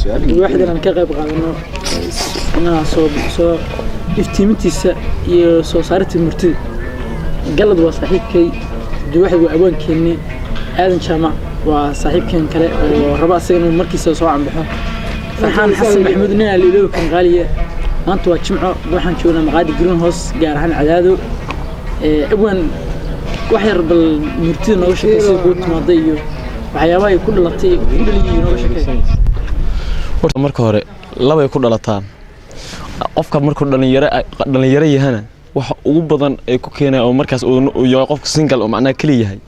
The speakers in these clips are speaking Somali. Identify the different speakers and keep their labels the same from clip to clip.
Speaker 1: الواحد أنا كغيب قادنا أنا صو افتيمتيسا يصو صارت المرتد قلد وصاحب كي واحد وأبوان كني هذا شامع وصاحب كان كلا وربع سنة ومركز سوا عم بحه فرحان حسن محمود إننا اللي له كان غالية أنت وجمعه روحنا شونا مقعد جرون هوس جارحان عداده أبوان واحد بالمرتد نوش كيسي قوت ماضيه وحياواي كل لطيف كل اللي نوش كيسي
Speaker 2: marka hore laba ay ku dhalataan qofka markuu dhalinyaro yahana waxa ugu badan ay ku keenay oo markaas uu yahay qofka single oo macna kaliya yahay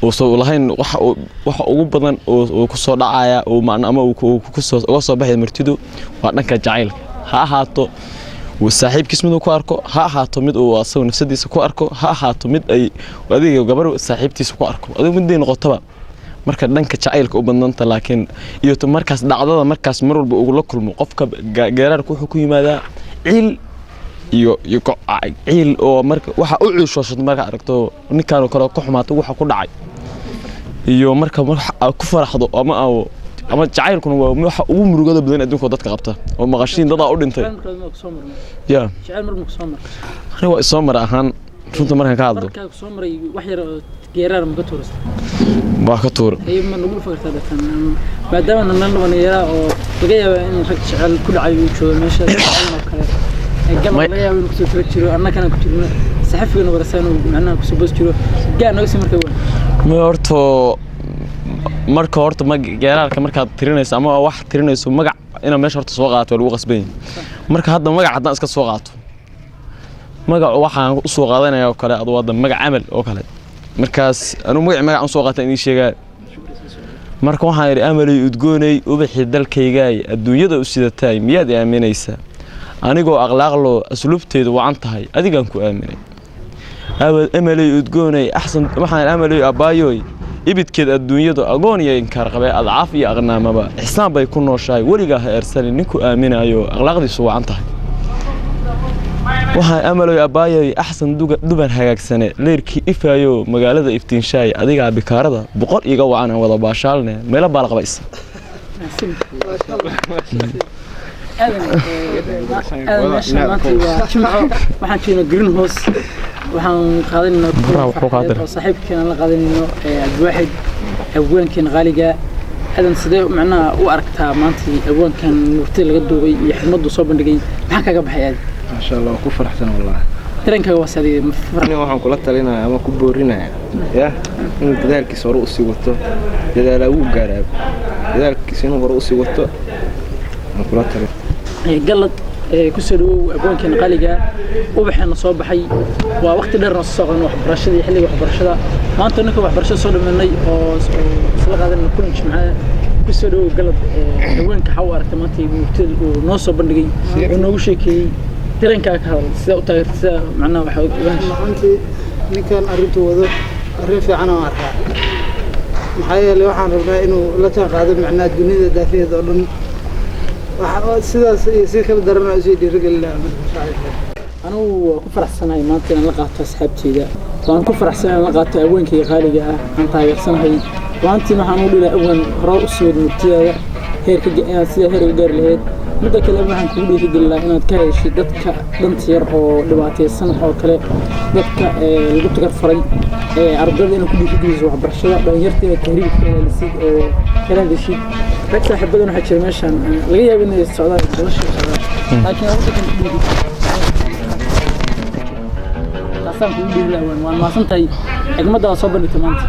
Speaker 2: oo soo lahayn waxa ugu badan oo ku soo dhacaya oo macna ama uu ku soo baxay martidu waa dhanka jacaylka ha ahaato saaxiibkiis mid uu ku arko ha ahaato mid uu asagu nafsadiisa ku arko ha ahaato mid ay adiga gabar saaxiibtiisa ku arko adigu mid ay noqotaba marka dhanka jacaylka u badnanta laakiin iyo markaas dhacdada markaas mar walba ugu la kulmo qofka geerarku wuxuu ku yimaadaa ciil ciil oo marka waxa u ciishooshad marka aragto ninkan kale ku xumaato waxa ku dhacay iyo marka ku faraxdo ama jacaylkuna waa waxa ugu murugada badan adduunka dadka qabta oo maqashiin dad u dhintay ya
Speaker 1: jacayl markuu soo maray
Speaker 2: ani waa soo maray ahaan runta markaan ka hadlo
Speaker 1: markaa soo maray wax yar geerar ma ka tuurista
Speaker 2: waa ka tuur
Speaker 1: ay ma nagu fakartaa dadkan maadaama nan dhalinyaro oo laga yaabo in rag jacayl ku dhacay uu joogo meesha oo kale ay galab laga yaabo inuu kusoo jiro annagana ku jirno saxafiga warasaan macnaha ku soo boos jiro gaar naga sii marka horta ma geerarka markaad tirinayso ama wax tirinayso magac ina meesha horta soo qaato lagu qasbay marka hadda magac haddaan iska soo qaato magac waxaan u soo qaadanayaa kale ad wada magac amal oo kale markaas anu magac u soo qaatay in sheegaa marka waxaan yiri amalay udgoonay ubaxi dalkayga adduunyada u sidatay miyaad aaminaysa anigoo akhlaaq loo asluubteedu wacan tahay adigaan ku aaminay amalay udgoonay ahsan waxaan amalay abaayoy ibidkeed adduunyada agoon iyo inkaar qabay adcaaf iyo aqnaamaba ihsaan bay ku nooshahay wariga ha ersalin ninku aaminayo akhlaaqdiisu wacan tahay waxaan amalay abaayay ahsan duban hagaagsanay leerkii ifaayo magaalada iftiinshaay adiga bikaarada boqol iga wacan wada baashaalne meelo baal qabays waxaan joognaa green house waxaan qaadanaynaa saaxiibkeena la qaadanaynaa abwaxid abwaankan qaaliga adan sidee macnaha u aragtaa maanta abwaankan murti laga duubay iyo xirmadu soo bandhigay maxaa kaga baxay
Speaker 3: ما شاء الله ku faraxsan wallahi
Speaker 1: taranka wasadii
Speaker 3: waxaan kula talinayaa ama ku boorinayaa in dadaalkiisa hore u sii wato dadaal uu gaaray dadaalkiisa inuu hore u sii wato aan kula talin
Speaker 1: galad ku soo dhaw abwaankan qaaliga ubaxna soo baxay waa waqti dheer oo soo qaadan waxbarashada xilliga waxbarashada maanta ninka waxbarashada soo dhameynay oo isla qaadanay kulan jimcaha ku soo dhaw galad abwaanka waxa uu aragtay maanta murti uu noo soo bandhigay oo noogu sheekay taranka ka hadal sida u taageerta macnaha waxa uu
Speaker 4: maanta ninkan arintu wado arin fiican oo arkaa maxay yeelay waxaan rabnaa inuu la taaqaado macnaha dunida daafiyada oo dhan waxa sidaas si kala daran oo sii dhiirigelina
Speaker 1: anu ku faraxsanahay maanta in la qaato asxaabteyda waan ku faraxsanahay in la qaato abwaankii qaaliga ah aan taageersanahay waantii waxaan u dhilaa abwaan hore u soo murtiyada heerka sida heerka gaar lahayd midda kale waxaan ku dhiirigelinayaa inaad ka hesho dadka danta yar oo dhibaataysan oo kale dadka lagu tagar faray ardayda inuu ku dhiirigeliso waxbarashada dhalinyarta tahriibka leelisay oo kala dhashid rag saaxiibadan waxa jira meeshan laga yaabo inay socdaan nolosha laakiin waxa kan taasaan ku dhiirigelinayaa waan maasantahay xigmadda soo bandhigtay maanta